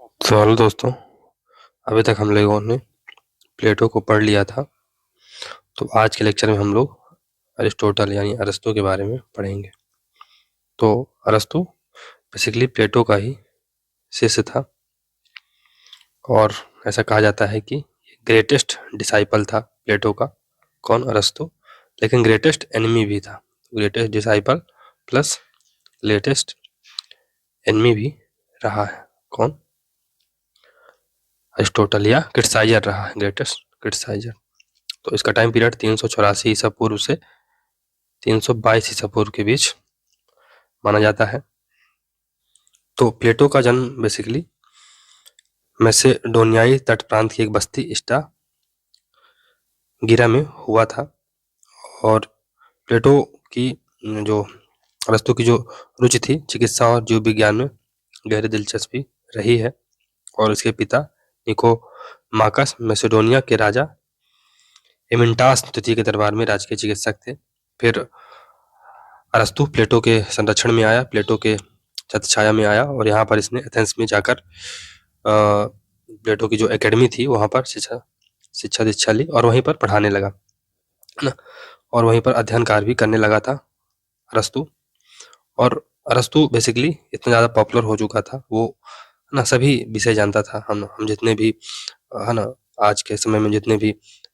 तो हेलो दोस्तों, अभी तक हम लोगों ने प्लेटो को पढ़ लिया था। तो आज के लेक्चर में हम लोग अरिस्टोटल यानी अरस्तू के बारे में पढ़ेंगे। तो अरस्तू बेसिकली प्लेटो का ही शिष्य था और ऐसा कहा जाता है कि ग्रेटेस्ट डिसाइपल था प्लेटो का। कौन? अरस्तू। लेकिन ग्रेटेस्ट एनिमी भी था। Greatest disciple plus latest enemy भी रहा है। कौन? अरिस्टोटल या क्रिटिसाइजर रहा है, ग्रेटेस्ट क्रिटिसाइजर। तो इसका टाइम पीरियड 384 ईसा पूर्व से 322 ईसा पूर्व के बीच माना जाता है। तो प्लेटो का जन्म बेसिकली मैसेडोनियाई तट प्रांत की एक बस्ती गिरा में हुआ था। और प्लेटो की जो अरस्तु की जो रुचि थी चिकित्सा और जीव विज्ञान में गहरी दिलचस्पी रही है। और उसके पिता निकोमाकस मैसेडोनिया के राजा एमिंटास द्वितीय के दरबार में राजकीय चिकित्सक थे। फिर अरस्तु प्लेटो के संरक्षण में आया, प्लेटो के छत्रछाया में आया और यहाँ पर इसने एथेंस में जाकर प्लेटो की जो एकेडमी थी वहाँ पर शिक्षा दीक्षा ली और वहीं पर पढ़ाने लगा, है ना। और वहीं पर अध्ययन कार्य भी करने लगा था अरस्तु। और अरस्तु बेसिकली इतना ज़्यादा पॉपुलर हो चुका था, वो है ना सभी विषय जानता था। हम जितने भी है ना आज के समय में जितने भी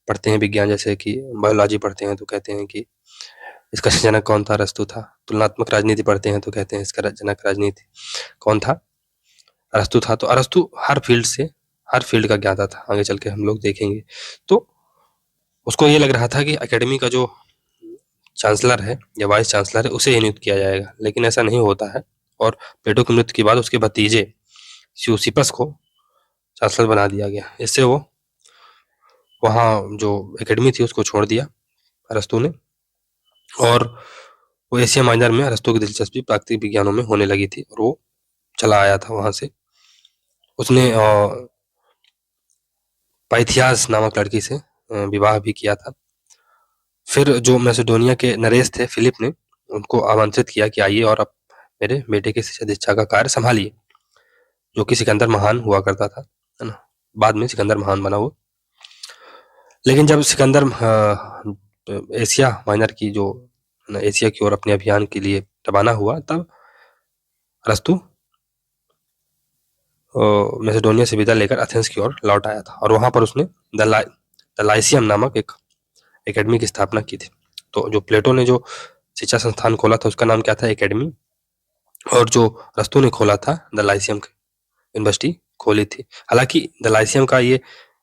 पढ़ते हैं विज्ञान, जैसे कि बायोलॉजी पढ़ते हैं तो कहते हैं कि इसका जनक कौन था? अरस्तु था। तुलनात्मक राजनीति पढ़ते हैं तो कहते हैं इसका जनक राजनीति कौन था? अरस्तु था। तो अरस्तु हर फील्ड का ज्ञाता था। आगे चल के हम लोग देखेंगे। तो उसको ये लग रहा था कि एकेडमी का जो चांसलर है या वाइस चांसलर है उसे ही नियुक्त किया जाएगा, लेकिन ऐसा नहीं होता है। और प्लेटो की मृत्यु के बाद उसके भतीजे यूसिपस को चांसलर बना दिया गया। इससे वो वहाँ जो एकेडमी थी उसको छोड़ दिया अरस्तु ने। और वो एशिया माइनर में अरस्तु की दिलचस्पी प्राकृतिक विज्ञानों में होने लगी थी और वो चला आया था वहाँ से। उसने पाइथियास नामक लड़की से विवाह भी किया था। फिर जो मैसेडोनिया के नरेश थे फिलिप ने उनको आमंत्रित किया कि आइए और अब मेरे बेटे की शिक्षा दीक्षा का कार्य संभालिए, जो कि सिकंदर महान हुआ करता था, है ना। बाद में सिकंदर महान बना वो। लेकिन जब सिकंदर एशिया माइनर की जो एशिया की ओर अपने अभियान के लिए रवाना हुआ, तब अरस्तु मैसेडोनिया से विदा लेकर एथेंस की ओर लौट आया था और वहां पर उसने द लाइसियम नामक एक एकेडमी की स्थापना की थी। तो जो प्लेटो ने जो शिक्षा संस्थान खोला था उसका नाम क्या था? एकेडमी। और जो अरस्तु ने खोला था द लाइसियम यूनिवर्सिटी खोली थी। हालांकि द लाइसियम का ये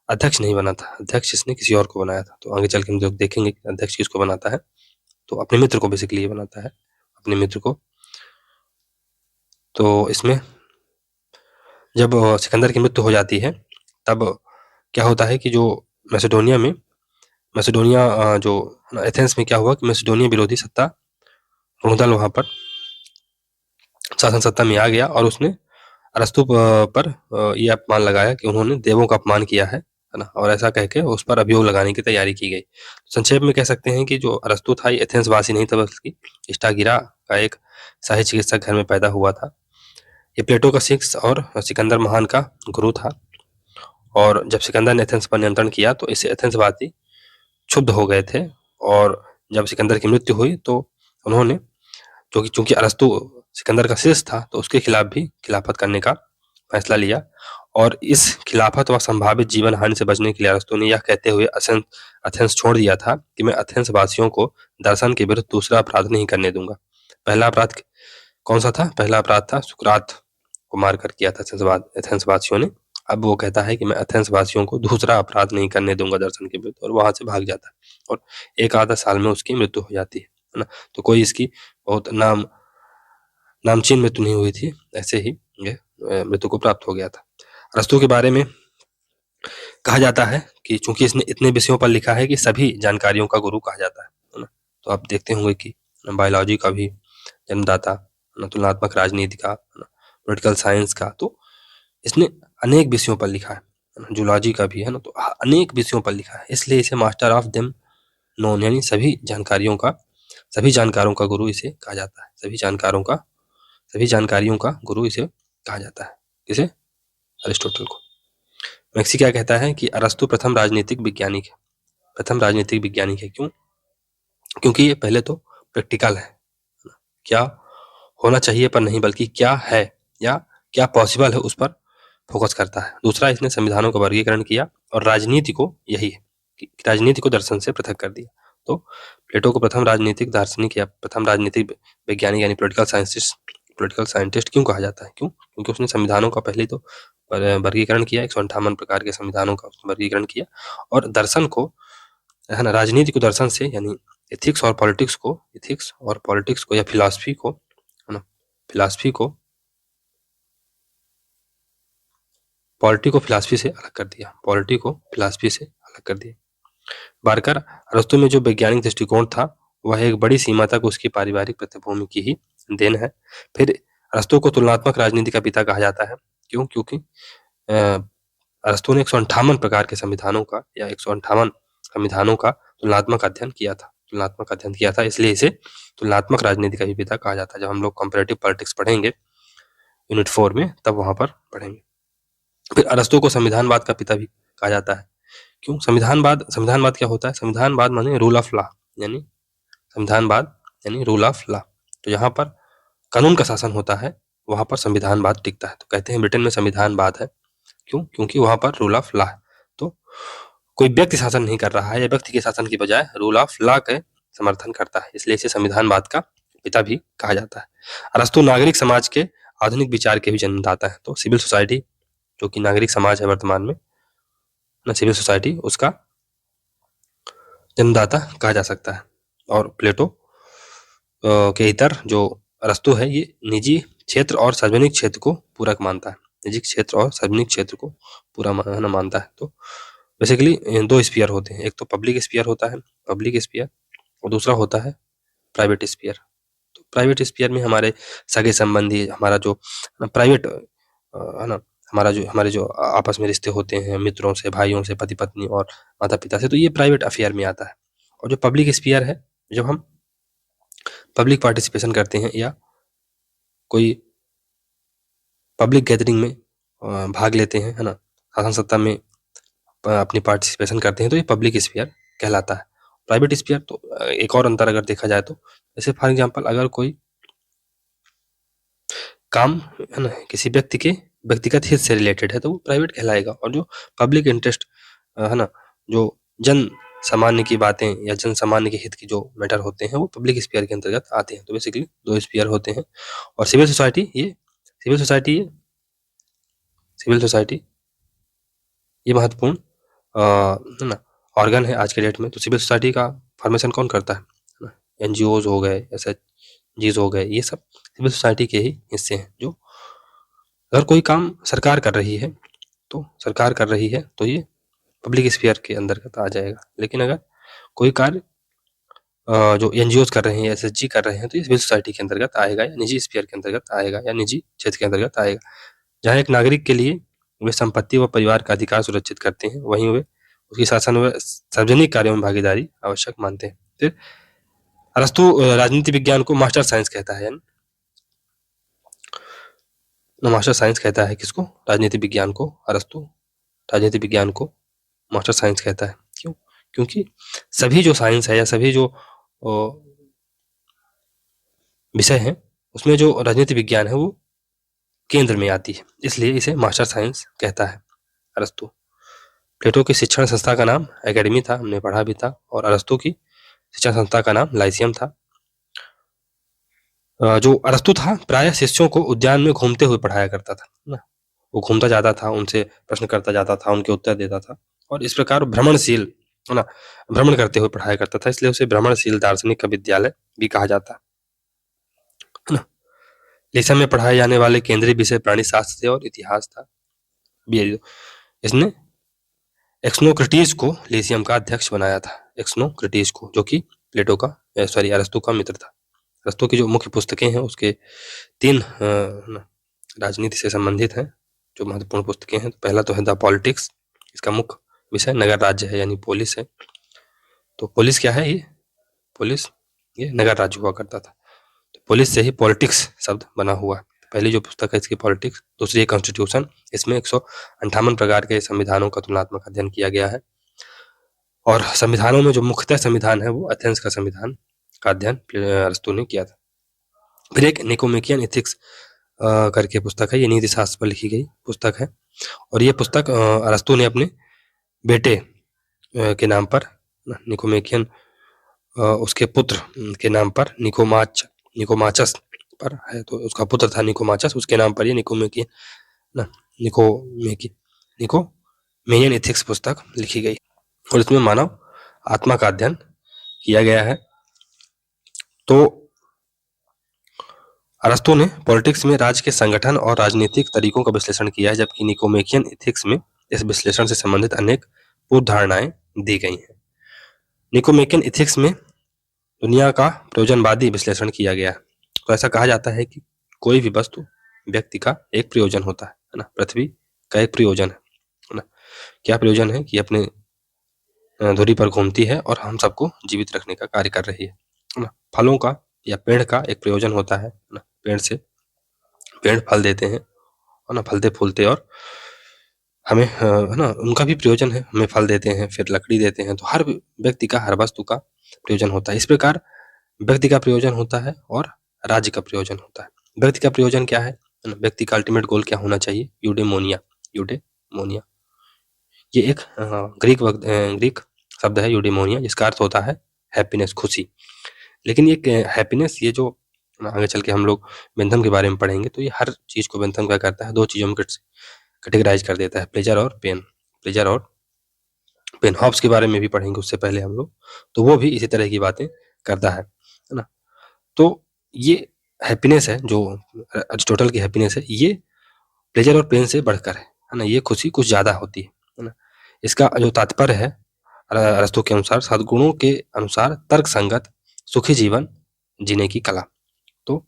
अध्यक्ष नहीं बना था, अध्यक्ष इसने किसी और को बनाया था। तो आगे चल के हम लोग देखेंगे कि अध्यक्ष किसको बनाता है। तो अपने मित्र को बेसिकली ये बनाता है, अपने मित्र को। तो इसमें जब सिकंदर की मृत्यु हो जाती है तब क्या होता है कि जो मैसेडोनिया जो एथेंस में क्या हुआ कि मैसेडोनिया विरोधी सत्ता दल वहां पर शासन सत्ता में आ गया और उसने अरस्तु पर ये अपमान लगाया कि उन्होंने देवों का अपमान किया है ना। और ऐसा कह के उस पर अभियोग लगाने की तैयारी की गई। संक्षेप में कह सकते हैं कि जो अरस्तु था ये एथेंस वासी नहीं था, बल्कि स्टागिरा का एक शाही चिकित्सक घर में पैदा हुआ था। ये प्लेटो का शिष्य और सिकंदर महान का गुरु था। और जब सिकंदर ने एथेंस पर नियंत्रण किया तो इससे एथेंसवासी क्षुब्ध हो गए थे। और जब सिकंदर की मृत्यु हुई तो उन्होंने, जो कि चूंकि अरस्तु सिकंदर का शिष्य था, तो उसके खिलाफ भी खिलाफत करने का फैसला लिया। और इस खिलाफत व संभावित जीवन हानि से बचने के लिए अरस्तु ने यह कहते हुए एथेंस छोड़ दिया था कि मैं एथेंस वासियों को दर्शन के विरुद्ध दूसरा अपराध नहीं करने दूंगा। पहला अपराध कौन सा था? पहला अपराध था सुकरात को मारकर किया था एथेंस वासियों ने। अब वो कहता है कि मैं एथेंस वासियों को दूसरा अपराध नहीं करने दूंगा दर्शन के विरुद्ध, और वहां से भाग जाता है। और एक आधा साल में उसकी मृत्यु हो जाती है ना। तो कोई इसकी बहुत नामचीन मृत्यु नहीं हुई थी, ऐसे ही ये मृत्यु को प्राप्त हो गया था। अरस्तु के बारे में कहा जाता है कि चूंकि इसने इतने विषयों पर लिखा है कि सभी जानकारियों का गुरु कहा जाता है ना। तो आप देखते होंगे कि बायोलॉजी का भी जन्मदाता, तुलनात्मक राजनीति का, पॉलिटिकल साइंस का, तो इसने अनेक विषयों पर लिखा है। जूलॉजी का भी है ना। तो अनेक विषयों पर लिखा है, इसलिए इसे मास्टर ऑफ देम नोन यानी सभी जानकारों का गुरु इसे कहा जाता है। सभी जानकारियों का गुरु इसे कहा जाता है। किसे? अरिस्टोटल को। मैक्सी क्या कहता है कि अरस्तु प्रथम राजनीतिक वैज्ञानिक है। प्रथम राजनीतिक वैज्ञानिक है क्यों? क्योंकि ये पहले तो प्रैक्टिकल है, क्या होना चाहिए पर नहीं, बल्कि क्या है या क्या पॉसिबल है उस पर फोकस करता है। दूसरा, इसने संविधानों का वर्गीकरण किया और राजनीति को यही है कि राजनीति को दर्शन से पृथक कर दिया। तो प्लेटो को प्रथम राजनीतिक दार्शनिक या प्रथम राजनीतिक वैज्ञानिक यानी पॉलिटिकल साइंटिस्ट क्यों कहा जाता है? क्यों? क्योंकि उसने संविधानों का पहले तो वर्गीकरण किया, 158 प्रकार के संविधानों का वर्गीकरण किया, और दर्शन को, है ना, राजनीति को दर्शन से यानी एथिक्स और पॉलिटिक्स को या फिलॉसफी को, है ना, फिलॉसफी को पॉलिटी को फिलॉसफी से अलग कर दिया, पॉलिटी को फिलॉसफी से अलग कर दिया। बारकर अरस्तु में जो वैज्ञानिक दृष्टिकोण था वह एक बड़ी सीमा तक उसकी पारिवारिक पृष्ठभूमि की ही देन है। फिर अरस्तु को तुलनात्मक राजनीति का पिता कहा जाता है। क्यों? क्योंकि अरस्तु ने 158 प्रकार के संविधानों का या 158 संविधानों का तुलनात्मक अध्ययन किया था, इसलिए इसे तुलनात्मक राजनीति का भी पिता कहा जाता है। जब हम लोग कंपैरेटिव पॉलिटिक्स पढ़ेंगे यूनिट 4 में, तब वहां पर पढ़ेंगे। फिर अरस्तु को संविधानवाद का पिता भी कहा जाता है। क्यों? संविधानवाद क्या होता है? संविधानवाद माने रूल ऑफ लॉ, यानी संविधानवाद यानी रूल ऑफ लॉ। तो जहां पर कानून का शासन होता है वहां पर संविधानवाद टिकता है। तो कहते हैं ब्रिटेन में संविधानवाद है। क्यों? क्योंकि वहां पर रूल ऑफ लॉ है। तो कोई व्यक्ति शासन नहीं कर रहा है या व्यक्ति के शासन की बजाय रूल ऑफ लॉ के समर्थन करता है, इसलिए इसे संविधानवाद का पिता भी कहा जाता है। अरस्तु नागरिक समाज के आधुनिक विचार के भी जन्मदाता है। तो सिविल सोसाइटी, जो कि नागरिक समाज है वर्तमान में ना, सिविल सोसाइटी, उसका जन्मदाता कहा जा सकता है। और प्लेटो के इतर जो अरस्तु है ये निजी क्षेत्र और सार्वजनिक क्षेत्र को पूरक मानता है, निजी क्षेत्र और सार्वजनिक क्षेत्र को पूरा मानता है। तो बेसिकली दो स्फीयर होते हैं, एक तो पब्लिक स्फीयर होता है, पब्लिक स्फीयर, और दूसरा होता है प्राइवेट स्फीयर। तो प्राइवेट स्फीयर में हमारे सगे संबंधी, हमारा जो प्राइवेट, है ना, हमारे जो आपस में रिश्ते होते हैं मित्रों से, भाइयों से, पति पत्नी और माता पिता से, तो ये प्राइवेट अफेयर में आता है। और जो पब्लिक स्फीयर है, जब हम पब्लिक पार्टिसिपेशन करते हैं या कोई पब्लिक गैदरिंग में भाग लेते हैं, है ना, शासन सत्ता में अपनी पार्टिसिपेशन करते हैं, तो ये पब्लिक स्फीयर कहलाता है। प्राइवेट स्फीयर तो एक और अंतर अगर देखा जाए तो, जैसे फॉर एग्जांपल अगर कोई काम, है ना, किसी व्यक्ति के व्यक्तिगत हित से रिलेटेड है तो वो प्राइवेट कहलाएगा, और जो पब्लिक इंटरेस्ट, है ना, जो जन सामान्य की बातें या जन सामान्य के हित की जो मैटर होते हैं वो पब्लिक स्फीयर के अंतर्गत आते हैं। तो बेसिकली दो स्फीयर होते हैं। और सिविल सोसाइटी ये महत्वपूर्ण, है ना, ऑर्गन है आज के डेट में। तो सिविल सोसाइटी का फॉर्मेशन कौन करता है ना, एनजीओज हो गए, एसएचजीज हो गए, ये सब सिविल सोसाइटी के ही हिस्से हैं। जो अगर कोई काम सरकार कर रही है तो ये पब्लिक स्फीयर के अंतर्गत आ जाएगा। लेकिन अगर कोई कार्य जो एनजीओज कर रहे हैं, एसएचजी कर रहे हैं, तो ये सिविल सोसाइटी के अंतर्गत आएगा या निजी स्फीयर के अंतर्गत आएगा या निजी क्षेत्र के अंतर्गत आएगा। जहाँ एक नागरिक के लिए वे संपत्ति व परिवार का अधिकार सुरक्षित करते हैं, वहीं वे उसकी शासन व सार्वजनिक कार्यों में भागीदारी आवश्यक मानते हैं। फिर अरस्तु राजनीति विज्ञान को मास्टर साइंस कहता है, मास्टर साइंस कहता है किसको? राजनीति विज्ञान को। अरस्तु राजनीति विज्ञान को मास्टर साइंस कहता है। क्यों? क्योंकि सभी जो साइंस है या सभी जो विषय हैं उसमें जो राजनीति विज्ञान है वो केंद्र में आती है, इसलिए इसे मास्टर साइंस कहता है अरस्तु। प्लेटो की शिक्षण संस्था का नाम एकेडमी था, हमने पढ़ा भी था, और अरस्तु की शिक्षण संस्था का नाम लाइसियम था। जो अरस्तु था प्रायः शिष्यों को उद्यान में घूमते हुए पढ़ाया करता था ना, वो घूमता जाता था, उनसे प्रश्न करता जाता था, उनके उत्तर देता था, और इस प्रकार भ्रमणशील, है ना, भ्रमण करते हुए पढ़ाया करता था, इसलिए उसे भ्रमणशील दार्शनिक का विद्यालय भी कहा जाता है ना। लेसन में पढ़ाए जाने वाले केंद्रीय विषय प्राणी शास्त्र और इतिहास था। इसने एक्सनोक्रेटिस को लेसियम का अध्यक्ष बनाया था, एक्सनोक्रेटिस को, जो कि प्लेटो का अरस्तु का मित्र था। अरस्तु की जो मुख्य पुस्तकें हैं उसके 3 राजनीति से संबंधित हैं जो महत्वपूर्ण पुस्तकें हैं। तो पहला तो है द पॉलिटिक्स, इसका मुख्य विषय नगर राज्य है यानी पोलिस है। तो पोलिस क्या है? ये नगर राज्य हुआ करता था, तो पोलिस से ही पॉलिटिक्स शब्द बना हुआ है। पहली जो पुस्तक है इसकी पॉलिटिक्स, दूसरी है कॉन्स्टिट्यूशन। इसमें 158 प्रकार के संविधानों का तुलनात्मक अध्ययन किया गया है और संविधानों में जो मुख्यतः संविधान है वो एथेंस का संविधान का अध्ययन अरस्तू ने किया था। फिर एक निकोमेकियन एथिक्स करके पुस्तक है, ये नीति शास्त्र पर लिखी गई पुस्तक है और ये पुस्तक अरस्तू ने अपने बेटे के नाम पर, निकोमेकियन उसके पुत्र के नाम पर, निकोमाचस पर है, तो उसका पुत्र था निकोमाचस, उसके नाम पर ये निकोमेनियन एथिक्स पुस्तक लिखी गई और इसमें मानव आत्मा का अध्ययन किया गया है। तो अरस्तू ने पॉलिटिक्स में राज्य के संगठन और राजनीतिक तरीकों का विश्लेषण किया है, जबकि निकोमेकियन एथिक्स में इस विश्लेषण से संबंधित अनेक पूर्व धारणाएं दी गई हैं। निकोमेकियन एथिक्स में दुनिया का प्रयोजनवादी विश्लेषण किया गया है। तो ऐसा कहा जाता है कि कोई भी वस्तु व्यक्ति का एक प्रयोजन होता है ना, पृथ्वी का एक प्रयोजन है ना। क्या प्रयोजन है कि अपने धुरी पर घूमती है और हम सबको जीवित रखने का कार्य कर रही है ना। फलों का या पेड़ का एक प्रयोजन होता है ना, पेड़ फल देते हैं और ना, फलते फूलते और हमें है ना, उनका भी प्रयोजन है, हमें फल देते हैं, फिर लकड़ी देते हैं। तो हर व्यक्ति का, हर वस्तु का प्रयोजन होता है। इस प्रकार व्यक्ति का प्रयोजन होता है और राज्य का प्रयोजन होता है। व्यक्ति का प्रयोजन क्या है, व्यक्ति का अल्टीमेट गोल क्या होना चाहिए, यूडेमोनिया। ये एक ग्रीक शब्द है यूडेमोनिया, जिसका अर्थ होता है हैप्पीनेस, खुशी। लेकिन ये हैप्पीनेस, ये जो आगे चल के हम लोग बेंथम के बारे में पढ़ेंगे, तो ये हर चीज को बेंथम क्या करता है, दो चीजों में कैटेगराइज कर देता है, प्लेजर और पेन। हॉब्स के बारे में भी पढ़ेंगे उससे पहले हम लोग, तो वो भी इसी तरह की बातें करता है ना। तो ये हैप्पीनेस है, जो अरिस्टोटल की हैप्पीनेस है, ये प्लेजर और पेन से बढ़कर है ना, ये खुशी कुछ ज्यादा होती है ना। इसका जो तात्पर्य है अरस्तू के अनुसार, सद्गुणों के अनुसार तर्क संगत सुखी जीवन जीने की कला। तो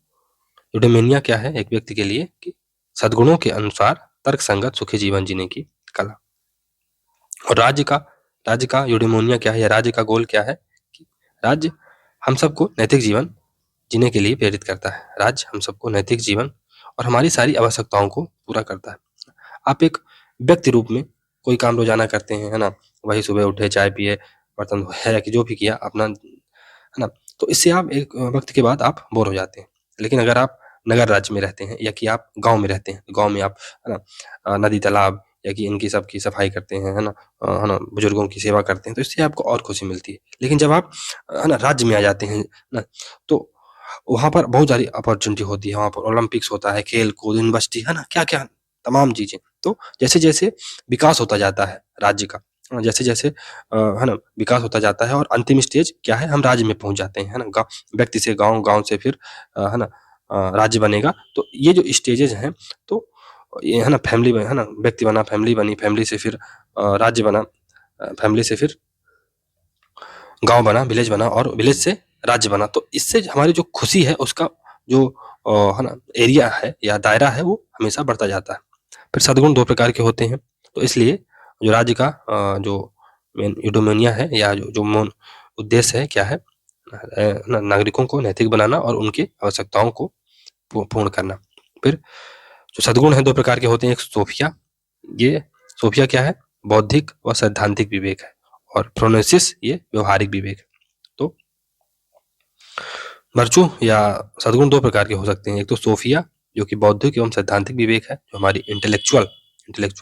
यूडेमोनिया क्या है एक व्यक्ति के लिए, कि सद्गुणों के अनुसार तर्क संगत सुखी जीवन जीने की कला। और राज्य का यूडेमोनिया क्या है, या राज्य का गोल क्या है, कि राज्य हम सबको नैतिक जीवन जीने के लिए प्रेरित करता है। राज्य हम सबको नैतिक जीवन और हमारी सारी आवश्यकताओं को पूरा करता है। आप एक व्यक्ति रूप में कोई काम रोजाना करते हैं, है ना, वही सुबह उठे, चाय पिए, बर्तन धोए, या कि जो भी किया अपना, है ना, तो इससे आप एक वक्त के बाद आप बोर हो जाते हैं। लेकिन अगर आप नगर राज्य में रहते हैं या कि आप गांव में रहते हैं, तो गांव में आप, है ना, नदी तालाब या कि इनकी सबकी सफाई करते हैं, है ना, बुजुर्गों की सेवा करते हैं, तो इससे आपको और खुशी मिलती है। लेकिन जब आप, है ना, राज्य में आ जाते हैं ना, तो वहां पर बहुत सारी अपॉर्चुनिटी होती है, वहां पर ओलंपिक्स होता है, खेल कूद, यूनिवर्सिटी, है ना, क्या क्या तमाम चीजें। तो जैसे जैसे विकास होता जाता है राज्य का, जैसे जैसे है ना विकास होता जाता है, और अंतिम स्टेज क्या है, हम राज्य में पहुंच जाते हैं, है ना। व्यक्ति से गांव, गांव से फिर है ना राज्य बनेगा। तो ये जो स्टेजेस हैं, तो ये है ना, फैमिली, है ना, व्यक्ति बना, फैमिली बनी, फैमिली से फिर राज्य बना, फैमिली से फिर गांव बना, विलेज बना, और विलेज से राज्य बना। तो इससे हमारी जो खुशी है, उसका जो है ना एरिया है या दायरा है, वो हमेशा बढ़ता जाता है। फिर सद्गुण दो प्रकार के होते हैं, तो इसलिए जो राज्य का जो मेन यूडेमोनिया है, या जो मूल उद्देश्य है, क्या है, नागरिकों को नैतिक बनाना और उनकी आवश्यकताओं को पूर्ण करना। फिर जो सद्गुण है दो प्रकार के होते हैं, एक सोफिया, ये सोफिया क्या है, बौद्धिक व सैद्धांतिक विवेक है, और फ्रोनेसिस ये व्यवहारिक विवेक है। तो वर्चू या सद्गुण दो प्रकार के हो सकते हैं, एक तो सोफिया जो कि बौद्धिक एवं सैद्धांतिक विवेक है, जो हमारी इंटेलेक्चुअल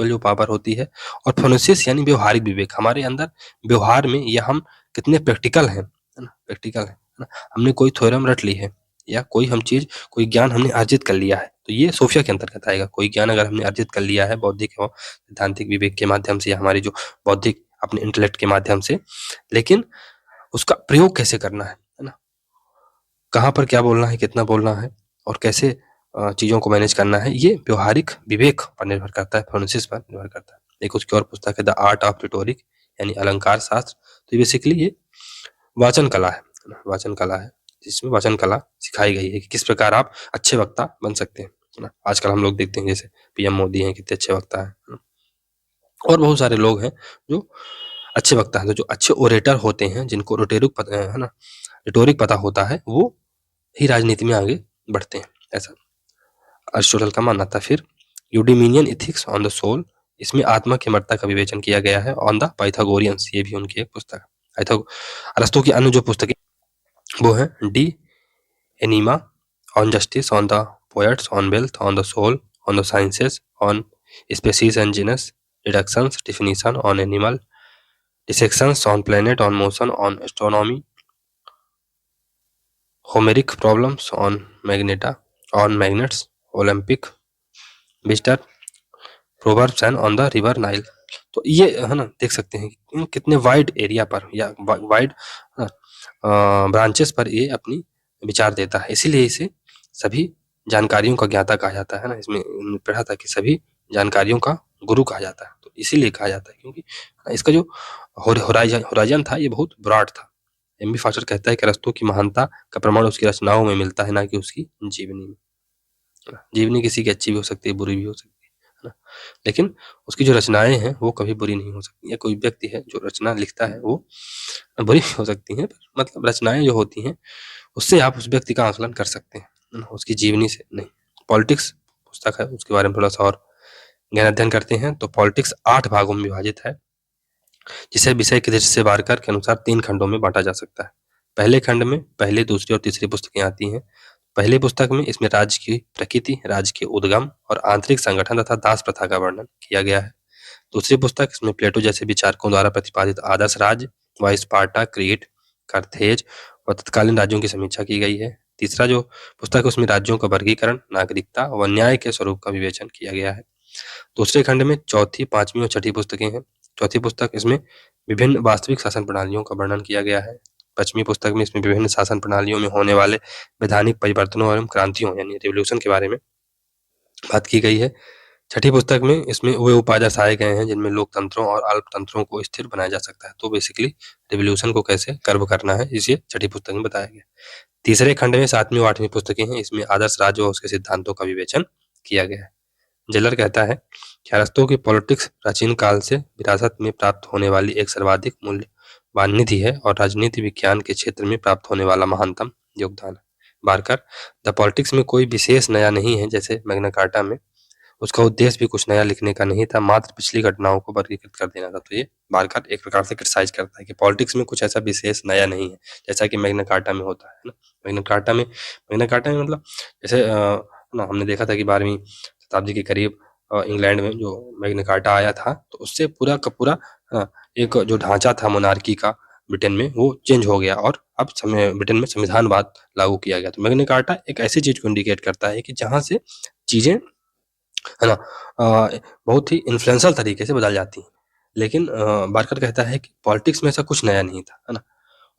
जो पावर होती है, और फ्रोनेसिस यानी व्यवहारिक विवेक, हमारे अंदर व्यवहार में या हम कितने प्रैक्टिकल हैं, है ना, प्रैक्टिकल है ना, हमने कोई थ्योरम रट ली है या कोई कोई ज्ञान हमने अर्जित कर लिया है, तो ये सोफिया के अंतर्गत आएगा। कोई ज्ञान अगर हमने अर्जित कर लिया है बौद्धिक एवं सैद्धांतिक विवेक के माध्यम से, या हमारी जो बौद्धिक अपने इंटेलेक्ट के माध्यम से, लेकिन उसका प्रयोग कैसे करना है ना, कहाँ पर क्या बोलना है, कितना बोलना है, और कैसे चीजों को मैनेज करना है, ये व्यवहारिक विवेक पर निर्भर करता है, फ्रोनेसिस पर निर्भर करता है। एक उसकी और पुस्तक है द आर्ट ऑफ रिटोरिक, यानी अलंकार शास्त्र। तो बेसिकली ये वाचन कला है, जिसमें वाचन कला सिखाई गई है कि किस प्रकार आप अच्छे वक्ता बन सकते हैं ना। आजकल हम लोग देखते हैं जैसे पीएम मोदी हैं, कितने अच्छे वक्ता हैं, और बहुत सारे लोग हैं जो अच्छे वक्ता हैं। तो जो अच्छे ओरेटर होते हैं, जिनको रिटोरिक पता होता है, वो ही राजनीति में आगे बढ़ते हैं। ऐसा अरिस्टोटल का मानना था। फिर यूडिमिनियन इथिक्स ऑन द सोल, इसमें आत्मा की अमरता का विवेचन किया गया है। ऑन द पाइथागोरियंस, ये भी उनकी एक पुस्तक है। अरस्तु की अन्य जो पुस्तकें वो है De Anima, on justice, on the poets, on wealth, on the soul, on the sciences, on species and genus, deductions, definition, on animal, dissections, on planet, on motion, on astronomy, Homeric problems, on magneta, on magnets, Olympic visitor, proverbs and on the river Nile. तो ये है ना, देख सकते हैं कि कितने wide area पर या वाइड ब्रांचेस पर ये अपनी विचार देता है। इसीलिए इसे सभी जानकारियों का ज्ञाता कहा जाता है ना। इसमें पढ़ा था कि सभी जानकारियों का गुरु कहा जाता है, तो इसीलिए कहा जाता है क्योंकि इसका जो होराइजन था ये बहुत ब्रॉड था। एम बी फास्टर कहता है कि अरस्तु की महानता का प्रमाण उसकी रचनाओं में मिलता है, ना कि उसकी जीवनी में। जीवनी किसी की अच्छी भी हो सकती है, बुरी भी हो सकती है ना, लेकिन उसकी जो रचनाएं हैं वो कभी बुरी नहीं हो सकती। या कोई व्यक्ति है जो रचना लिखता है वो बुरी हो सकती है, मतलब रचनाएं जो होती हैं उससे आप उस व्यक्ति का आकलन कर सकते हैं, उसकी जीवनी से नहीं। पॉलिटिक्स पुस्तक है, उसके बारे में थोड़ा सा और ज्ञान अध्ययन करते हैं। तो पॉलिटिक्स 8 भागों में विभाजित है, जिसे विषय की दृष्टि से वारकर के अनुसार 3 खंडों में बांटा जा सकता है। पहले खंड में पहली, दूसरी और तीसरी पुस्तकें आती हैं। पहली पुस्तक में इसमें राज्य की प्रकृति, राज्य के उद्गम और आंतरिक संगठन तथा दास प्रथा का वर्णन किया गया है। दूसरी पुस्तक इसमें प्लेटो जैसे विचारकों द्वारा प्रतिपादित आदर्श राज्य व स्पार्टा, क्रीट, कार्थेज और तत्कालीन राज्यों की समीक्षा की गई है। तीसरा जो पुस्तक है उसमें राज्यों का वर्गीकरण, नागरिकता व न्याय के स्वरूप का विवेचन किया गया है। दूसरे खंड में चौथी, पांचवी और छठी पुस्तकें हैं। चौथी पुस्तक इसमें विभिन्न वास्तविक शासन प्रणालियों का वर्णन किया गया है। पांचवी पुस्तक में इसमें विभिन्न शासन प्रणालियों में होने वाले वैधानिक परिवर्तनों एवं क्रांतियों यानी रिवोल्यूशन के बारे में बात की गई है। छठी पुस्तक में इसमें वे उपाय दर्शाए गए हैं जिनमें लोकतंत्रों और अल्पतंत्रों को स्थिर बनाया जा सकता है। तो बेसिकली रिवोल्यूशन को कैसे कर्व करना है इसे छठी पुस्तक में बताया गया। तीसरे खंड में 7वीं और 8वीं पुस्तकें हैं, इसमें आदर्श राज्य और उसके सिद्धांतों का विवेचन किया गया है। जेलर कहता है कि अरस्तु की पॉलिटिक्स प्राचीन काल से विरासत में प्राप्त होने वाली एक सर्वाधिक मूल्यवान निधि है और राजनीति विज्ञान के क्षेत्र में प्राप्त होने वाला महानतम योगदान है। बारकर, द पॉलिटिक्स में कोई विशेष नया नहीं है, जैसे मैग्ना कार्टा में उसका उद्देश्य भी कुछ नया लिखने का नहीं था, मात्र पिछली घटनाओं को वर्गीकृत कर देना था। तो ये बारकर एक प्रकार से क्रिटिसाइज करता है कि पॉलिटिक्स में कुछ ऐसा विशेष नया नहीं है, जैसा कि मैग्ना कार्टा में होता है ना। मैग्ना कार्टा में मतलब जैसे ना हमने देखा था कि 12वीं शताब्दी के करीब इंग्लैंड में जो मैग्ना कार्टा आया था, तो उससे पूरा का पूरा एक जो ढांचा था मोनार्की का ब्रिटेन में वो चेंज हो गया और अब ब्रिटेन में संविधानवाद लागू किया गया। तो मैग्ना कार्टा एक ऐसी चीज को इंडिकेट करता है कि जहां से चीजें है ना बहुत ही इन्फ्लुएंशियल तरीके से बदल जाती हैं। लेकिन बारकर कहता है कि पॉलिटिक्स में ऐसा कुछ नया नहीं था, है ना।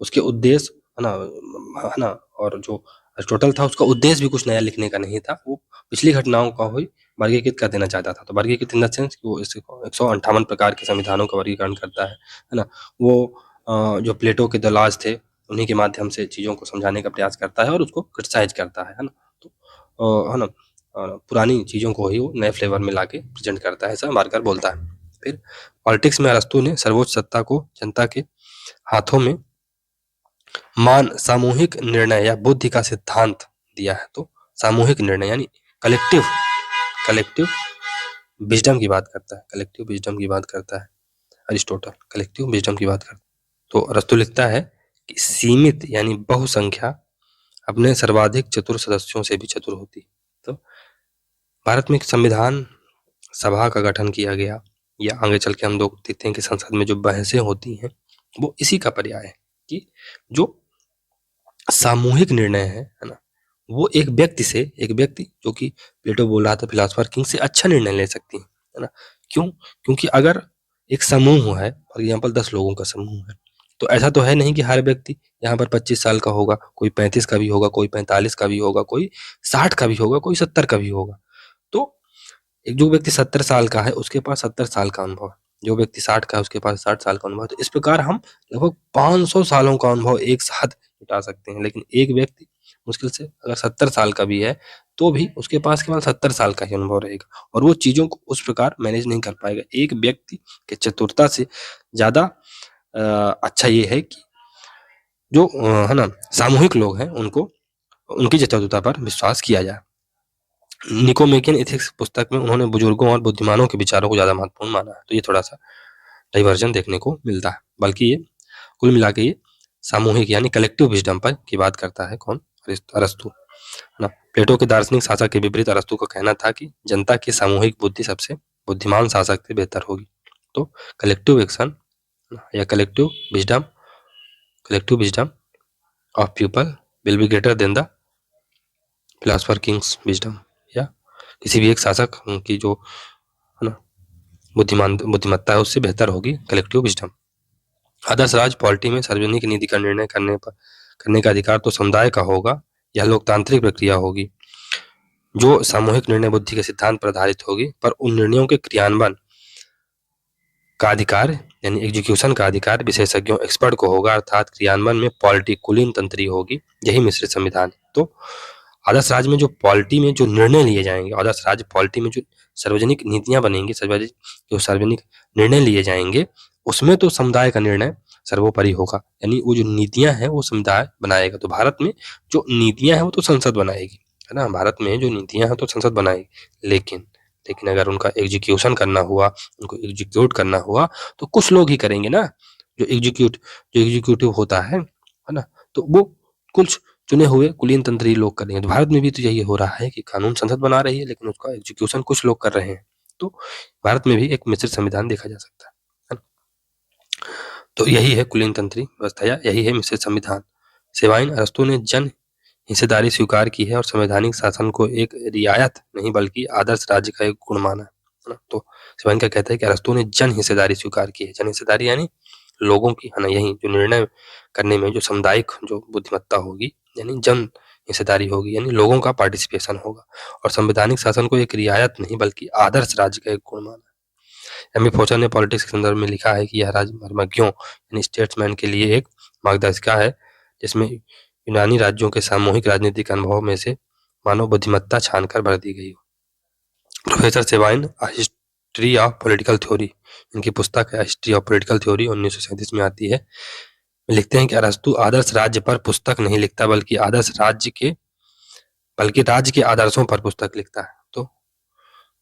उसके उद्देश्य है ना, और जो अरिस्टोटल था उसका उद्देश्य भी कुछ नया लिखने का नहीं था, वो पिछली घटनाओं का ही वर्गीकृत कर देना चाहता था। तो वर्गीकृत इन द सेंस कि वो इसको 158 प्रकार के संविधानों का वर्गीकरण करता है ना। वो जो प्लेटो के द लॉज थे उन्हीं के माध्यम से चीज़ों को समझाने का प्रयास करता है और उसको क्रिटिसाइज करता है ना। तो है ना पुरानी चीज़ों को ही वो नए फ्लेवर में लाके प्रेजेंट करता है, ऐसा बारकर बोलता है। फिर पॉलिटिक्स में अरस्तु ने सर्वोच्च सत्ता को जनता के हाथों में मान सामूहिक निर्णय या बुद्धि का सिद्धांत दिया है। तो सामूहिक निर्णय यानी कलेक्टिव विजडम की बात करता है, कलेक्टिव विजडम की बात करता है अरिस्टोटल, कलेक्टिव विजडम की बात करता है। तो अरस्तु लिखता है कि सीमित यानी बहुसंख्या अपने सर्वाधिक चतुर सदस्यों से भी चतुर होती। तो भारत में संविधान सभा का गठन किया गया, या आगे चल के हम लोग देखते हैं कि संसद में जो बहसें होती हैं वो इसी का पर्याय है कि जो सामूहिक निर्णय है ना, वो एक व्यक्ति जो कि प्लेटो बोल रहा था फिलोसोफर किंग से अच्छा निर्णय ले सकती है ना। क्यों? क्योंकि अगर एक समूह है, फॉर एग्जाम्पल 10 लोगों का समूह है, तो ऐसा तो है नहीं कि हर व्यक्ति यहाँ पर 25 साल का होगा, कोई 35 का भी होगा, कोई 45 का भी होगा, कोई 60 का भी होगा, कोई 70 का भी होगा। तो एक जो व्यक्ति 70 साल का है उसके पास 70 साल का अनुभव है, जो व्यक्ति 60 का है उसके पास 60 साल का अनुभव है। तो इस प्रकार हम लगभग 500 सालों का अनुभव एक साथ जुटा सकते हैं। लेकिन एक व्यक्ति मुश्किल से अगर 70 साल का भी है तो भी उसके पास केवल 70 साल का ही अनुभव रहेगा और वो चीजों को उस प्रकार मैनेज नहीं कर पाएगा। एक व्यक्ति के चतुरता से ज्यादा अच्छा ये है कि जो है ना सामूहिक लोग हैं उनको उनकी चतुरता पर विश्वास किया जाए। निकोमेकियन एथिक्स पुस्तक में उन्होंने बुजुर्गों और बुद्धिमानों के विचारों को ज़्यादा महत्वपूर्ण माना है। तो ये थोड़ा सा डाइवर्जन देखने को मिलता है। बल्कि ये कुल मिला के ये सामूहिक यानी कलेक्टिव विजडम पर की बात करता है। कौन? अरस्तु, है ना। प्लेटो के दार्शनिक शासक के विपरीत अरस्तु का कहना था कि जनता की सामूहिक बुद्धि सबसे बुद्धिमान शासक से बेहतर होगी। तो कलेक्टिव एक्शन या collective wisdom of people will be greater than the philosopher Kings wisdom, या किसी भी एक शासक की जो है ना बुद्धिमत्ता है उससे बेहतर होगी कलेक्टिव विजडम। आदर्श राज पॉलिटी में सार्वजनिक नीति का निर्णय करने का अधिकार तो समुदाय का होगा। यह लोकतांत्रिक प्रक्रिया होगी जो सामूहिक निर्णय बुद्धि के सिद्धांत पर आधारित होगी, पर उन निर्णयों के क्रियान्वयन का अधिकार यानी एग्जीक्यूशन का अधिकार विशेषज्ञों एक्सपर्ट को होगा, अर्थात क्रियान्वयन में पॉलिटी कुलीन तंत्री होगी। यही मिश्रित संविधान है। तो आदर्श राज्य में जो पॉलिटी में जो निर्णय लिए जाएंगे, आदर्श राज्य पॉलिटी में जो सार्वजनिक नीतियां बनेंगी, सार्वजनिक निर्णय लिए जाएंगे, उसमें तो समुदाय का निर्णय सर्वोपरि होगा, यानी वो जो नीतियां हैं वो समुदाय बनाएगा। तो भारत में जो नीतियां हैं वो तो संसद बनाएगी, है ना। भारत में जो नीतियां हैं तो संसद बनाएगी, लेकिन अगर उनका एग्जीक्यूशन करना हुआ, उनको एग्जीक्यूट करना हुआ तो कुछ लोग ही करेंगे ना। जो एग्जीक्यूटिव होता है ना, तो वो कुछ चुने हुए कुलीन तंत्री लोग कर रहे हैं। तो भारत में भी तो यही हो रहा है कि कानून संसद बना रही है लेकिन उसका एग्जीक्यूशन कुछ लोग कर रहे हैं। तो भारत में भी एक मिश्रित संविधान देखा जा सकता है। तो यही है कुलीन तंत्री व्यवस्था, या यही है मिश्रित संविधान। सेवाइन अरस्तु ने जन हिस्सेदारी स्वीकार की है और संवैधानिक शासन को एक रियायत नहीं बल्कि आदर्श राज्य का एक गुण माना है। तो सेवाइन क्या कहता है कि अरस्तु ने जन हिस्सेदारी स्वीकार की है। जन हिस्सेदारी यानी लोगों की, है ना, यही जो निर्णय करने में जो सामुदायिक जो बुद्धिमत्ता होगी यानी जन हिस्सेदारी होगी, यानी लोगों का पार्टिसिपेशन होगा, और संवैधानिक शासन को एक रियायत नहीं बल्कि आदर्श राज्य का एक गुण माना है। एम ए फोचर ने पॉलिटिक्स के संदर्भ में लिखा है कि यह राज्य मर्मज्ञों यानी स्टेट्समैन के लिए एक मार्गदर्शिका है जिसमें यूनानी राज्यों के सामूहिक राजनीतिक अनुभव में से मानव बुद्धिमत्ता छानकर भर दी गई। Professor Sabine history of political theory, इनकी पुस्तक है हिस्ट्री ऑफ पॉलिटिकल थ्योरी 1937 में आती है। लिखते हैं कि अरस्तु आदर्श राज्य पर पुस्तक नहीं लिखता बल्कि राज्य के आदर्शों पर पुस्तक लिखता है। तो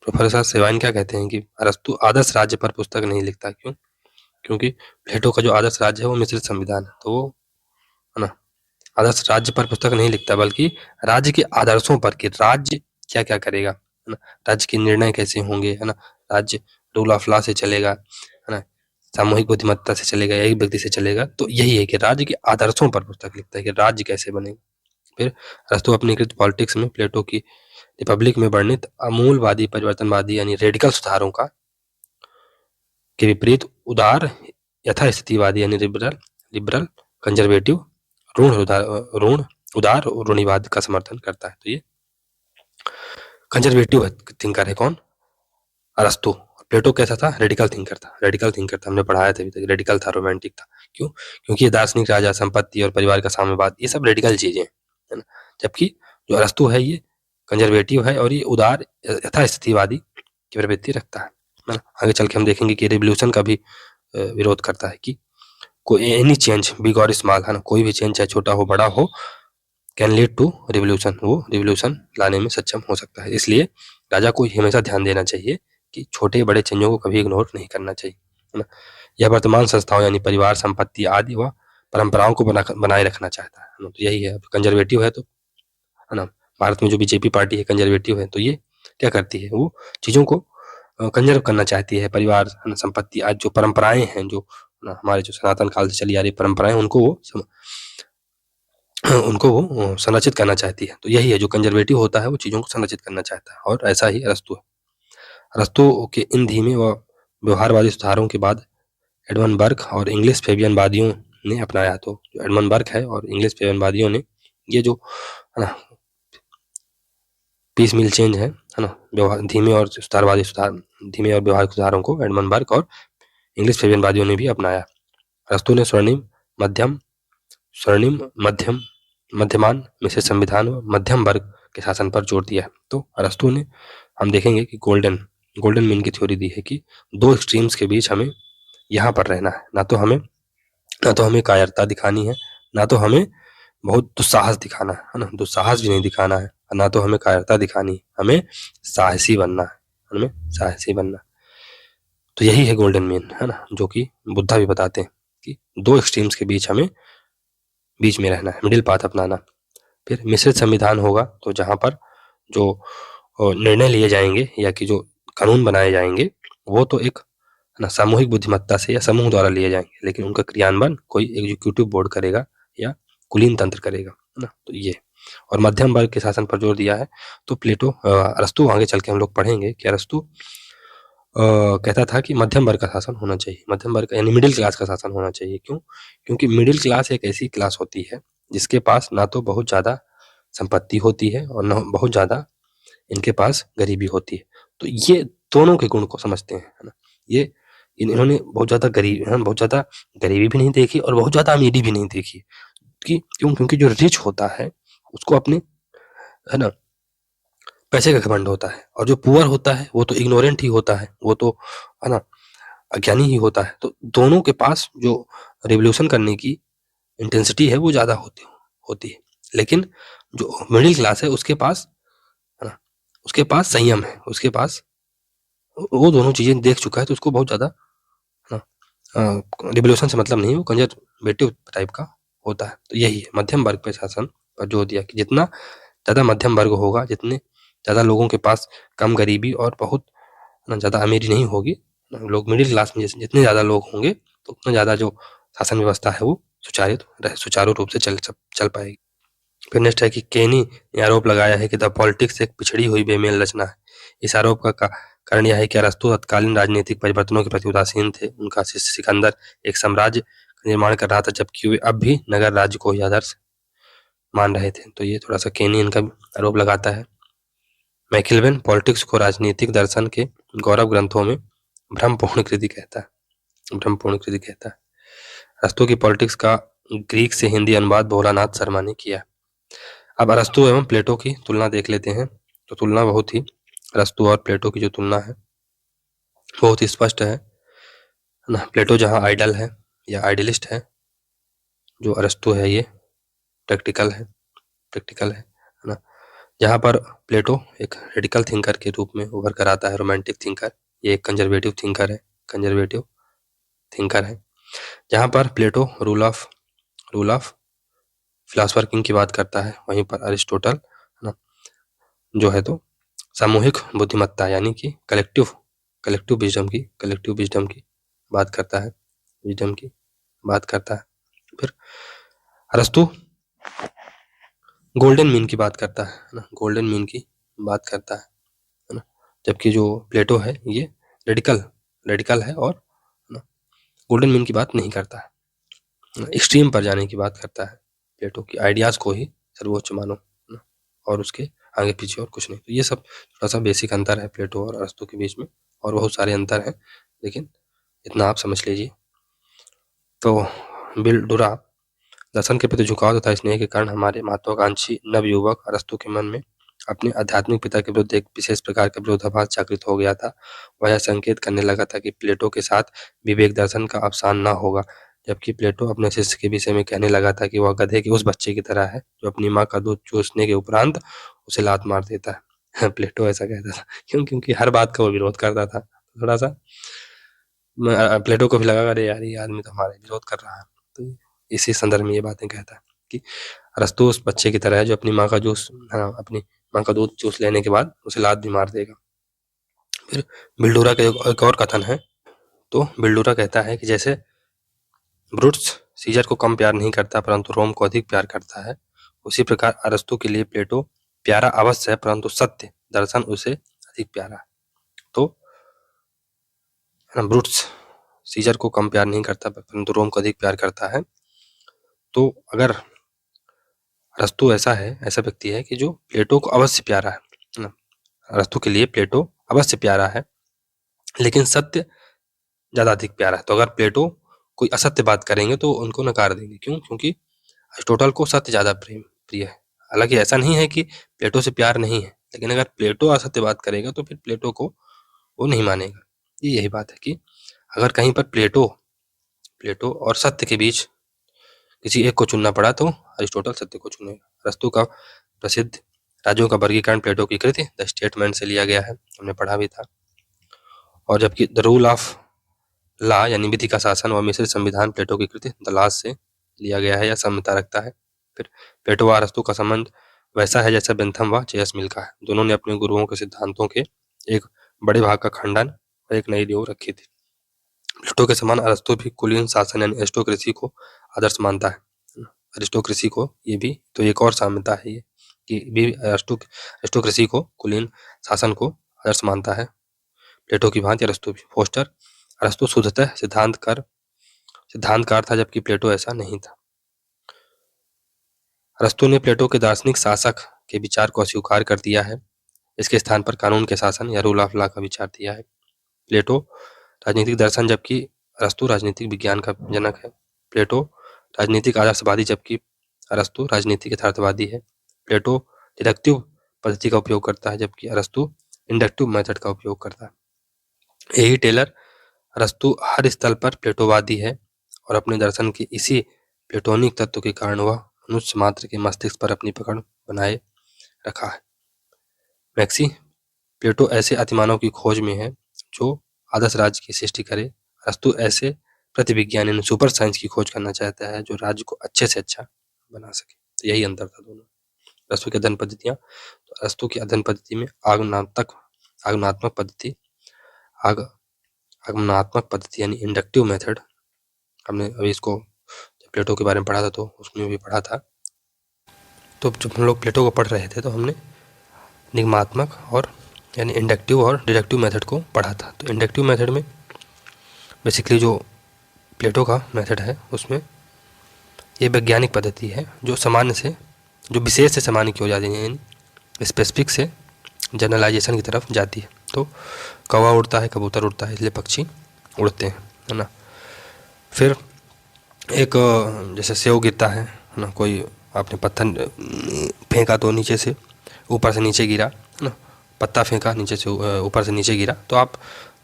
प्रोफेसर सेवाइन क्या कहते हैं कि अरस्तु आदर्श राज्य पर पुस्तक नहीं लिखता। क्यों? क्योंकि प्लेटो का जो आदर्श राज्य है वो मिश्रित संविधान है, तो वो, है ना, आदर्श राज्य पर पुस्तक नहीं लिखता बल्कि राज्य के आदर्शों पर कि राज्य क्या क्या करेगा, है ना, राज्य के निर्णय कैसे होंगे, है ना, राज्य रूल ऑफ लॉ से चलेगा, है ना, सामूहिक बुद्धिमत्ता से चलेगा, एक व्यक्ति से चलेगा। तो यही है कि राज्य के आदर्शों पर पुस्तक लिखता है कि राज्य कैसे बनेगा। फिर अरस्तु अपनी कृत पॉलिटिक्स में प्लेटो की रिपब्लिक में वर्णित अमूलवादी परिवर्तनवादी यानी रेडिकल सुधारों का के विपरीत उदार यथास्थितिवादी यानी लिबरल कंजर्वेटिव ऋण उदार और रूढ़िवाद का समर्थन करता है। तो ये कंजर्वेटिव थिंकर है। कौन? अरस्तु। प्लेटो कैसा था? रेडिकल थिंकर था। हमने पढ़ाया था अभी तक, रेडिकल था, रोमांटिक था। क्यों? क्योंकि ये दार्शनिक, राजा, संपत्ति और परिवार का साम्यवाद, ये सब रेडिकल चीजें है ना। जबकि जो अरस्तु है ये कंजर्वेटिव है और ये उदार यथास्थितिवादी की प्रवृत्ति रखता है ना। आगे चल के हम देखेंगे कि रिवोल्यूशन का भी विरोध करता है कि कोई एनी चेंज बिग और स्मॉल, है ना, कोई भी चेंज चाहे छोटा हो बड़ा हो, कैन लीड टू रिवोल्यूशन, वो रिवोल्यूशन लाने में सक्षम हो सकता है। इसलिए राजा को हमेशा ध्यान देना चाहिए कि छोटे बड़े चेंजों को कभी इग्नोर नहीं करना चाहिए, है ना। यह वर्तमान संस्थाओं यानी परिवार, संपत्ति आदि व परंपराओं को बनाए रखना चाहता है। तो यही है। कंजर्वेटिव है तो, है ना, भारत में जो बीजेपी पार्टी है कंजर्वेटिव है, तो ये क्या करती है, वो चीजों को कंजर्व करना चाहती है। परिवार, संपत्ति आज जो परंपराएं हैं, जो हमारे जो सनातन काल से चली आ रही परंपराएं, उनको वो संरक्षित करना चाहती है। तो यही है, जो कंजर्वेटिव होता है वो चीजों को संरक्षित करना चाहता है, और ऐसा ही अरस्तु है। अरस्तु के इन धीमे व व्यवहारवादी सुधारों के बाद एडमंड बर्क और इंग्लिश फेबियनवादियों ने अपनाया। तो एडमंड बर्क है और इंग्लिश फेबियनवादियों ने ये जो, है ना, पीस मिल चेंज है ना, धीमे और व्यवहारिक सुधारों को एडमंड बर्क और इंग्लिश फेबियनवादियों ने भी अपनाया। अरस्तु ने स्वर्णिम मध्यमान मिश्रित संविधान व मध्यम वर्ग के शासन पर जोर दिया है। तो अरस्तु ने, हम देखेंगे कि गोल्डन मीन की थ्योरी दी है कि दो एक्सट्रीम्स के बीच हमें यहाँ पर रहना है, ना तो हमें कायरता दिखानी है, ना तो हमें बहुत दुस्साहस दिखाना है ना, दुस्साहस भी नहीं दिखाना है। और ना तो हमें कायरता दिखानी, हमें साहसी बनना है, हमें साहसी बनना। तो यही है गोल्डन मीन, है ना, जो कि बुद्धा भी बताते हैं कि दो एक्सट्रीम्स के बीच हमें बीच में रहना है, मिडिल पाथ अपनाना। फिर मिश्रित संविधान होगा, तो जहाँ पर जो निर्णय लिए जाएंगे या कि जो कानून बनाए जाएंगे वो तो एक ना सामूहिक बुद्धिमत्ता से या समूह द्वारा लिए जाएंगे, लेकिन उनका क्रियान्वयन कोई एग्जीक्यूटिव बोर्ड करेगा या कुलीन तंत्र करेगा, है ना। तो ये और मध्यम वर्ग के शासन पर जोर दिया है। तो प्लेटो अरस्तु आगे चल के हम लोग पढ़ेंगे कि अरस्तु कहता था कि मध्यम वर्ग का शासन होना चाहिए, मध्यम वर्ग यानी मिडिल क्लास का शासन होना चाहिए। क्यों? क्योंकि मिडिल क्लास एक ऐसी क्लास होती है जिसके पास ना तो बहुत ज़्यादा संपत्ति होती है और न बहुत ज़्यादा इनके पास गरीबी होती है। तो ये दोनों के गुण को समझते हैं, है ना। ये इन्होंने बहुत ज़्यादा बहुत ज़्यादा गरीबी भी नहीं देखी और बहुत ज़्यादा अमीरी भी नहीं देखी कि क्यों? क्योंकि जो रिच होता है उसको अपने, है ना, पैसे का घमंड होता है, और जो पुअर होता है वो तो इग्नोरेंट ही होता है, वो तो, है ना, अज्ञानी ही होता है। तो दोनों के पास जो रिवोल्यूशन करने की इंटेंसिटी है वो ज़्यादा होती है, लेकिन जो मिडिल क्लास है उसके पास, है ना, उसके पास संयम है, उसके पास वो दोनों चीज़ें देख चुका है, तो उसको बहुत ज़्यादा, है ना, रिवोल्यूशन से मतलब नहीं, वो कंजर्वेटिव टाइप का होता है। तो यही है मध्यम वर्ग पे शासन पर जोर दिया कि जितना ज़्यादा मध्यम वर्ग होगा, जितने ज़्यादा लोगों के पास कम गरीबी और बहुत ना ज़्यादा अमीरी नहीं होगी, लोग मिडिल क्लास में जितने ज़्यादा लोग होंगे तो उतना ज़्यादा जो शासन व्यवस्था है वो सुचारू रूप से चल पाएगी। फिर नेक्स्ट है कि केनी ने आरोप लगाया है कि द पॉलिटिक्स एक पिछड़ी हुई बेमेल रचना है। इस आरोप का कारण यह है कि अरस्तु तत्कालीन राजनीतिक परिवर्तनों के प्रति उदासीन थे। उनका शिष्य सिकंदर एक साम्राज्य का निर्माण कर रहा था, जबकि वे अब भी नगर राज्य को ही आदर्श मान रहे थे। तो ये थोड़ा सा केनी इनका आरोप लगाता है। मैकिलवेन पॉलिटिक्स को राजनीतिक दर्शन के गौरव ग्रंथों में भ्रमपूर्ण कृति कहता है। अरस्तु की पॉलिटिक्स का ग्रीक से हिंदी अनुवाद भोलानाथ शर्मा ने किया। अब अरस्तु एवं प्लेटो की तुलना देख लेते हैं। तो तुलना बहुत ही, अरस्तु और प्लेटो की जो तुलना है बहुत ही स्पष्ट है ना। प्लेटो जहाँ आइडल है या आइडियलिस्ट है, जो अरस्तु है ये प्रैक्टिकल है ना। जहाँ पर प्लेटो एक रेडिकल थिंकर के रूप में उभर कर आता है, रोमांटिक थिंकर, ये एक कंजर्वेटिव थिंकर है। जहाँ पर प्लेटो रूल ऑफ फिलॉसफर किंग की बात करता है, वहीं पर अरिस्टोटल, है ना, जो है तो सामूहिक बुद्धिमत्ता यानी कि कलेक्टिव विजडम की बात करता है। फिर अरस्तु गोल्डन मीन की बात करता है ना, है ना, जबकि जो प्लेटो है ये रेडिकल है और, है ना, गोल्डन मीन की बात नहीं करता है, एक्सट्रीम पर जाने की बात करता है। प्लेटो की आइडियाज को ही सर्वोच्च मानो, है ना, और उसके आगे पीछे और कुछ नहीं। तो ये सब थोड़ा सा बेसिक अंतर है प्लेटो और अरस्तु के बीच में, और बहुत सारे अंतर हैं, लेकिन इतना आप समझ लीजिए। तो बिल्डुरा दर्शन के प्रति झुकाव तथा स्नेह के कारण हमारे महत्वाकांक्षी नवयुवक अरस्तु के मन में अपने आध्यात्मिक पिता के विरुद्ध एक विशेष प्रकार का विरोधाभास जागृत हो गया था। वह संकेत करने लगा था कि प्लेटो के साथ विवेक दर्शन का अवसान न होगा, जबकि प्लेटो अपने शिष्य के विषय में कहने लगा था कि वह गधे के उस बच्चे की तरह है जो अपनी माँ का दूध चूसने के उपरांत उसे लात मार देता है। प्लेटो ऐसा कहता था, क्योंकि हर बात का वो विरोध करता था। थोड़ा सा प्लेटो को भी लगा, अरे यार ये आदमी तो हमारा विरोध कर रहा है। तो इसी संदर्भ में ये बातें कहता है कि अरस्तु उस बच्चे की तरह है जो अपनी माँ का दूध चूस लेने के बाद उसे लात भी मार देगा। फिर बिल्डूरा का एक और कथन है। तो बिल्डूरा कहता है कि जैसे ब्रूट्स सीजर को कम प्यार नहीं करता परंतु रोम को अधिक प्यार करता है, उसी प्रकार अरस्तु के लिए प्लेटो प्यारा अवश्य है परंतु सत्य दर्शन उसे अधिक प्यारा है। तो ब्रूट्स सीजर को कम प्यार नहीं करता परंतु रोम को अधिक प्यार करता है। तो अगर अरस्तु ऐसा व्यक्ति है कि जो प्लेटो को अवश्य प्यारा है ना, अरस्तु के लिए प्लेटो अवश्य प्यारा है लेकिन सत्य ज़्यादा अधिक प्यारा है। तो अगर प्लेटो कोई असत्य बात करेंगे तो उनको नकार देंगे। क्यों? क्योंकि अरिस्टोटल को सत्य ज़्यादा प्रिय है। हालांकि ऐसा नहीं है कि प्लेटो से प्यार नहीं है, लेकिन अगर प्लेटो असत्य बात करेगा तो फिर प्लेटो को वो नहीं मानेगा। यही बात है कि अगर कहीं पर प्लेटो और सत्य के बीच किसी एक को चुनना पड़ा तो अरिस्टोटल सत्य को चुनेगा। अरस्तु का प्रसिद्ध राज्यों का वर्गीकरण प्लेटो की कृति द स्टेटमेंट से लिया गया है, हमने पढ़ा भी था। और जबकि द रूल ऑफ लॉ यानी विधि का शासन व मिश्रित संविधान प्लेटो की कृति द लॉज से लिया गया है या साम्यता रखता है। फिर प्लेटो व अरस्तु का संबंध वैसा है जैसा बेंथम व चेयस मिल का है। दोनों ने अपने गुरुओं के सिद्धांतों के एक बड़े भाग का खंडन और एक नई नींव रखी थी। प्लेटो के समान अरस्तु भी कुलीन शासन यानी एरिस्टोक्रेसी को आदर्श मानता है। एरिस्टोक्रेसी को, ये भी तो एक और साम्यता है ये कि भी एरिस्टोक्रेसी को, कुलीन शासन को आदर्श मानता है। प्लेटो की भांति अरस्तु भी। फोस्टर, अरस्तु शुद्धतः सिद्धांतकार था जबकि प्लेटो ऐसा नहीं था। अरस्तु ने प्लेटो के दार्शनिक शासक के विचार को अस्वीकार कर दिया है। इसके स्थान पर कानून के शासन या रूल ऑफ लॉ का विचार दिया है। प्लेटो राजनीतिक दर्शन जबकि अरस्तु राजनीतिक विज्ञान का जनक है। प्लेटो राजनीतिक आदर्शवादी जबकि अरस्तु राजनीतिक यथार्थवादी है। प्लेटो डिडक्टिव पद्धति का उपयोग करता है जबकि अरस्तु इंडक्टिव मेथड का उपयोग करता है। यही टेलर, अरस्तु हर स्थल पर प्लेटोवादी है और अपने दर्शन के इसी प्लेटोनिक तत्व के कारण वह मनुष्य मात्र के मस्तिष्क पर अपनी पकड़ बनाए रखा है। मैक्सी, प्लेटो ऐसे अतिमानव की खोज में है जो आदर्श राज्य की सृष्टि करे। अरस्तु ऐसे प्रतिविज्ञान यानी सुपर साइंस की खोज करना चाहता है जो राज्य को अच्छे से अच्छा बना सके। तो यही अंतर था दोनों। अरस्तु की अध्ययन पद्धतियाँ, तो अरस्तु की अध्ययन पद्धति में आगमनात्मक पद्धति यानी इंडक्टिव मेथड, हमने अभी इसको प्लेटो के बारे में पढ़ा था तो उसमें भी पढ़ा था। तो जब हम लोग प्लेटो को पढ़ रहे थे तो हमने निगमात्मक और यानी इंडक्टिव और डिडक्टिव मेथड को पढ़ा था। तो इंडक्टिव मेथड में बेसिकली जो प्लेटो का मेथड है उसमें ये वैज्ञानिक पद्धति है जो विशेष से सामान्य की हो जाती है, यानी स्पेसिफिक से जनरलाइजेशन की तरफ जाती है। तो कौवा उड़ता है, कबूतर उड़ता है, इसलिए पक्षी उड़ते हैं, है ना। फिर एक जैसे सेव गिरता है ना, कोई आपने पत्थर फेंका तो नीचे से ऊपर से नीचे गिरा, है ना, पत्ता फेंका नीचे से ऊपर से नीचे गिरा, तो आप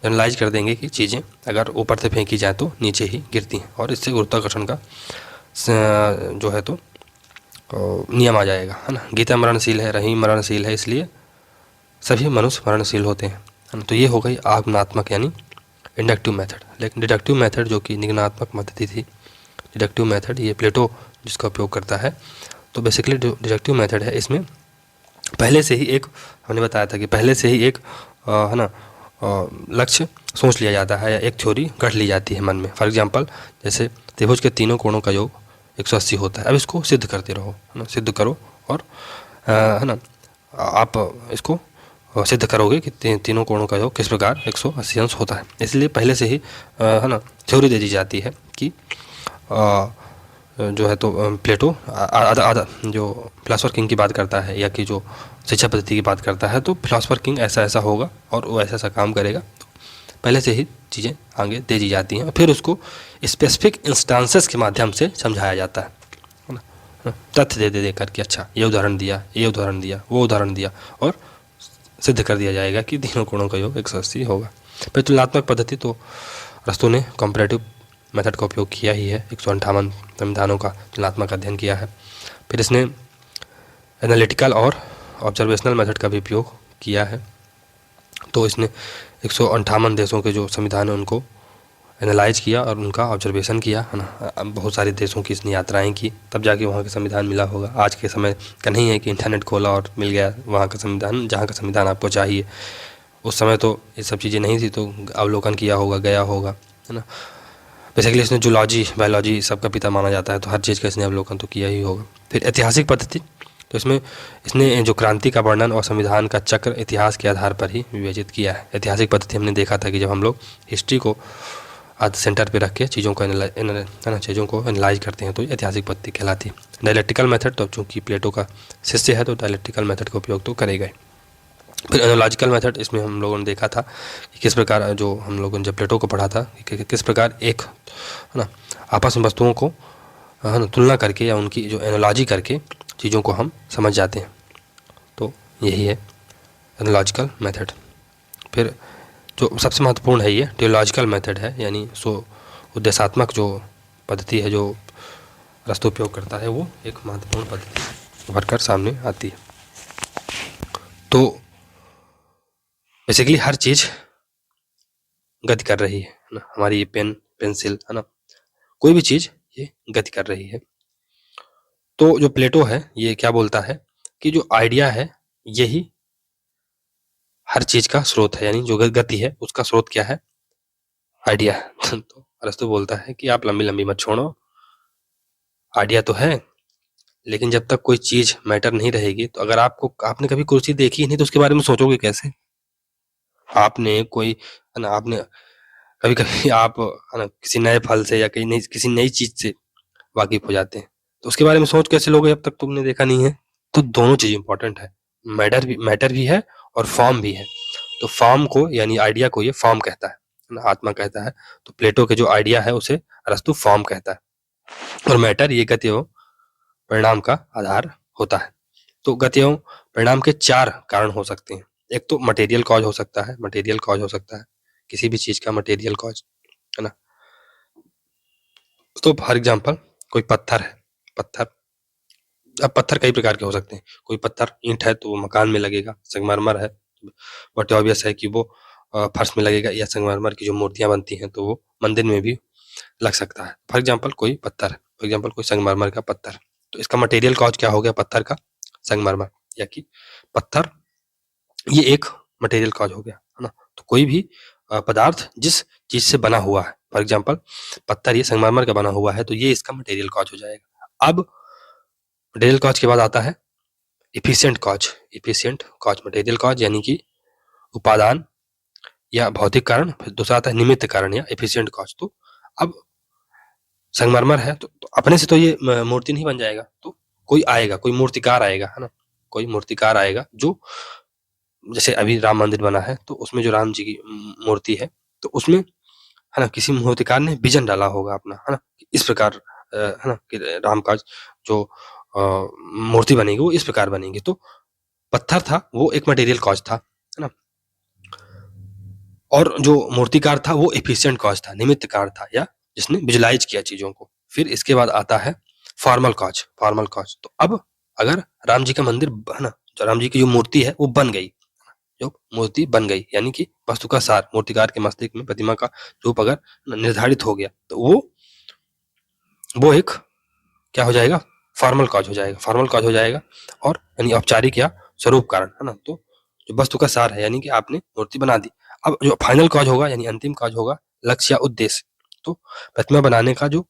जनरलाइज कर देंगे कि चीज़ें अगर ऊपर से फेंकी जाए तो नीचे ही गिरती हैं और इससे गुरुत्वाकर्षण का जो है तो नियम आ जाएगा, है ना। गीता मरणशील है, रहीम मरणशील है, इसलिए सभी मनुष्य मरणशील होते हैं, है ना। तो ये हो गई आगमनात्मक यानी इंडक्टिव मेथड। लेकिन डिडक्टिव मेथड जो कि निगमनात्मक पद्धति थी, डिडक्टिव मेथड ये प्लेटो जिसका उपयोग करता है। तो बेसिकली जो डिडक्टिव मेथड है इसमें पहले से ही एक, हमने बताया था कि पहले से ही एक है ना लक्ष्य सोच लिया जाता है या एक थ्योरी गढ़ ली जाती है मन में। फॉर एग्जांपल जैसे त्रिभुज के तीनों कोणों का योग 180 होता है। अब इसको सिद्ध करते रहो, है ना, सिद्ध करो और है ना आप इसको सिद्ध करोगे कि तीनों कोणों का योग किस प्रकार 180 अंश होता है। इसलिए पहले से ही है ना थ्योरी दे दी जाती है कि जो है तो प्लेटो जो फिलासफर किंग की बात करता है या कि जो शिक्षा पद्धति की बात करता है तो फिलासफर किंग ऐसा ऐसा होगा और वो ऐसा ऐसा काम करेगा। तो पहले से ही चीज़ें आगे दे दी जाती हैं और फिर उसको स्पेसिफिक इंस्टांसेस के माध्यम से समझाया जाता है ना, तथ्य दे करके अच्छा ये उदाहरण दिया, ये उदाहरण दिया, वो उदाहरण दिया और सिद्ध कर दिया जाएगा कि तीनों कोणों का योग 180 होगा। फिर तुलनात्मक पद्धति, तो अरस्तु ने कंपैरेटिव मेथड का उपयोग किया ही है, 158 संविधानों का तुलनात्मक अध्ययन किया है। फिर इसने एनालिटिकल और ऑब्जर्वेशनल मेथड का भी उपयोग किया है। तो इसने 158 देशों के जो संविधान है उनको एनालाइज किया और उनका ऑब्जर्वेशन किया, है ना। बहुत सारे देशों की इसने यात्राएं की, तब जाके वहाँ का संविधान मिला होगा। आज के समय का नहीं है कि इंटरनेट खोला और मिल गया वहाँ का संविधान, जहाँ का संविधान आपको चाहिए। उस समय तो ये सब चीज़ें नहीं थी, तो अवलोकन किया होगा, गया होगा, है ना। बेसिकली इसने जूलॉजी बायोलॉजी सबका पिता माना जाता है, तो हर चीज़ का इसने अवलोकन तो किया ही होगा। फिर ऐतिहासिक पद्धति, तो इसमें इसने जो क्रांति का वर्णन और संविधान का चक्र इतिहास के आधार पर ही विवेचित किया है। ऐतिहासिक पद्धति हमने देखा था कि जब हम लोग हिस्ट्री को सेंटर पे रख के चीज़ों को एनालाइज करते हैं तो ऐतिहासिक पद्धति कहलाती है। डायलेक्टिकल मेथड, तो चूँकि प्लेटो का शिष्य है तो डायलेक्टिकल मेथड का उपयोग तो करेगा। फिर एनालॉजिकल मेथड, इसमें हम लोगों ने देखा था कि किस प्रकार, जो हम लोगों ने जब प्लेटो को पढ़ा था कि किस प्रकार एक, है ना, आपस में वस्तुओं को, है ना, तुलना करके या उनकी जो एनालॉजी करके चीज़ों को हम समझ जाते हैं। तो यही है एनालॉजिकल मेथड। फिर जो सबसे महत्वपूर्ण है ये टेओलॉजिकल मेथड है, यानी उद्देशात्मक जो पद्धति है जो अरस्तु उपयोग करता है वो एक महत्वपूर्ण पद्धति भरकर सामने आती है। तो बेसिकली हर चीज गति कर रही है ना, हमारी ये पेन पेंसिल है ना, कोई भी चीज ये गति कर रही है। तो जो प्लेटो है ये क्या बोलता है कि जो आइडिया है यही हर चीज का स्रोत है, यानी जो गति है उसका स्रोत क्या है, आइडिया। तो अरस्तु बोलता है कि आप लंबी लंबी मत छोड़ो, आइडिया तो है, लेकिन जब तक कोई चीज मैटर नहीं रहेगी, तो अगर आपने कभी कुर्सी देखी ही नहीं तो उसके बारे में सोचोगे कैसे? आपने कोई है ना, आपने कभी कभी आप है ना किसी नए फल से या किसी नई चीज से वाकिफ हो जाते हैं, तो उसके बारे में सोच कैसे लोगे जब तक तुमने देखा नहीं है? तो दोनों चीज इंपॉर्टेंट है, मैटर भी है और फॉर्म भी है। तो फॉर्म को यानी आइडिया को ये फॉर्म कहता है ना, आत्मा कहता है। तो प्लेटो के जो आइडिया है उसे अरस्तु फॉर्म कहता है, और मैटर ये गति एवं परिणाम का आधार होता है। तो गति एवं परिणाम के 4 कारण हो सकते हैं। एक तो मटेरियल कॉज हो सकता है, मटेरियल कॉज हो सकता है किसी भी चीज का मटेरियल कॉज, है ना। तो फॉर एग्जांपल कोई पत्थर है, अब पत्थर कई प्रकार के हो सकते हैं। कोई पत्थर ईंट है तो वो मकान में लगेगा, संगमरमर है बट ऑब्वियस है कि वो फर्श में लगेगा, या संगमरमर की जो मूर्तियां बनती हैं तो वो मंदिर में भी लग सकता है। फॉर एग्जांपल कोई पत्थर है, फॉर एग्जांपल कोई संगमरमर का पत्थर, तो इसका मटेरियल कॉज क्या हो गया, पत्थर का संगमरमर, या कि पत्थर ये एक मटेरियल कॉज हो गया, है ना। तो कोई भी पदार्थ जिस चीज से बना हुआ है, फॉर एग्जांपल पत्थर ये संगमरमर का बना हुआ है, तो ये इसका मटेरियल कॉज हो जाएगा। अब मटेरियल कॉज के बाद आता है efficient cause. Efficient cause material cause यानी कि उपादान या भौतिक कारण, फिर दूसरा आता है निमित्त कारण या एफिशिएंट कॉज। तो अब संगमरमर है तो अपने से तो ये मूर्ति नहीं बन जाएगा, तो कोई आएगा, कोई मूर्तिकार आएगा, है ना, कोई मूर्तिकार आएगा जो, जैसे अभी राम मंदिर बना है तो उसमें जो राम जी की मूर्ति है, तो उसमें है ना किसी मूर्तिकार ने विजन डाला होगा अपना, है ना, इस प्रकार है ना कि राम का जो मूर्ति बनेगी वो इस प्रकार बनेगी। तो पत्थर था वो एक मटेरियल कॉज था, है ना, और जो मूर्तिकार था वो एफिशिएंट कॉज था, निमित्त कार था, या जिसने विजुलाइज किया चीजों को। फिर इसके बाद आता है फॉर्मल कॉज। फॉर्मल कॉज तो अब अगर राम जी का मंदिर है ना, जो राम जी की जो मूर्ति है वो बन गई, जो मूर्ति बन गई, यानी कि वस्तु का सार मूर्तिकार के मस्तिष्क में प्रतिमा का रूप अगर निर्धारित हो गया, तो वो एक क्या हो जाएगा, फॉर्मल कॉज हो जाएगा, फॉर्मल कॉज हो जाएगा, और यानी औपचारिक या स्वरूप कारण, है ना। तो जो वस्तु का सार है यानी कि आपने मूर्ति बना दी। अब जो फाइनल कॉज होगा यानी अंतिम कॉज होगा लक्ष्य या उद्देश्य। तो प्रतिमा बनाने का जो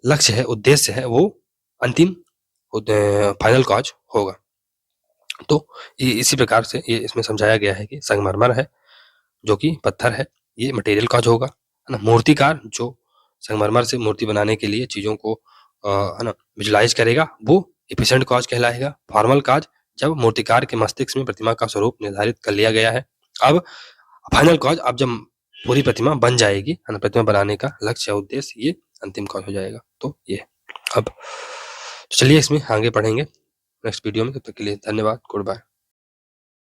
लक्ष्य है, उद्देश्य है, वो अंतिम फाइनल कॉज होगा। तो इसी प्रकार से ये इसमें समझाया गया है कि संगमरमर है जो कि पत्थर है, ये मटेरियल कॉज होगा, है ना। मूर्तिकार जो संगमरमर से मूर्ति बनाने के लिए चीजों को है ना विजुलाइज करेगा, वो एफिशिएंट कॉज कहलाएगा। फॉर्मल कॉज जब मूर्तिकार के मस्तिष्क में प्रतिमा का स्वरूप निर्धारित कर लिया गया है। अब फाइनल कॉज, अब जब पूरी प्रतिमा बन जाएगी, है ना, प्रतिमा बनाने का लक्ष्य उद्देश्य, ये अंतिम कॉज हो जाएगा। तो ये अब चलिए इसमें आगे पढ़ेंगे नेक्स्ट वीडियो में। तब तक के लिए धन्यवाद, गुड बाय।